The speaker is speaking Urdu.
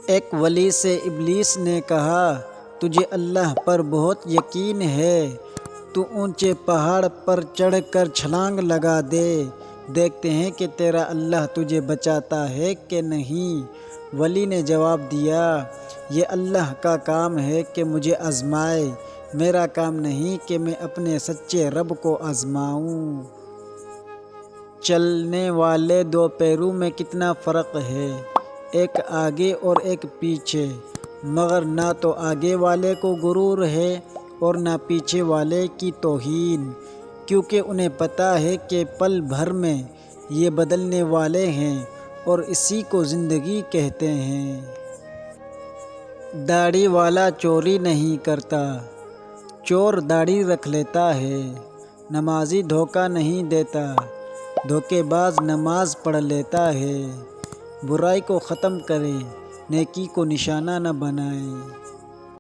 ایک ولی سے ابلیس نے کہا، تجھے اللہ پر بہت یقین ہے، تو اونچے پہاڑ پر چڑھ کر چھلانگ لگا دے، دیکھتے ہیں کہ تیرا اللہ تجھے بچاتا ہے کہ نہیں۔ ولی نے جواب دیا، یہ اللہ کا کام ہے کہ مجھے آزمائے، میرا کام نہیں کہ میں اپنے سچے رب کو آزماؤں۔ چلنے والے دو پیروں میں کتنا فرق ہے، ایک آگے اور ایک پیچھے، مگر نہ تو آگے والے کو غرور ہے اور نہ پیچھے والے کی توہین، کیونکہ انہیں پتہ ہے کہ پل بھر میں یہ بدلنے والے ہیں اور اسی کو زندگی کہتے ہیں۔ داڑھی والا چوری نہیں کرتا، چور داڑھی رکھ لیتا ہے۔ نمازی دھوکہ نہیں دیتا، دھوکے باز نماز پڑھ لیتا ہے۔ برائی کو ختم کریں، نیکی کو نشانہ نہ بنائیں۔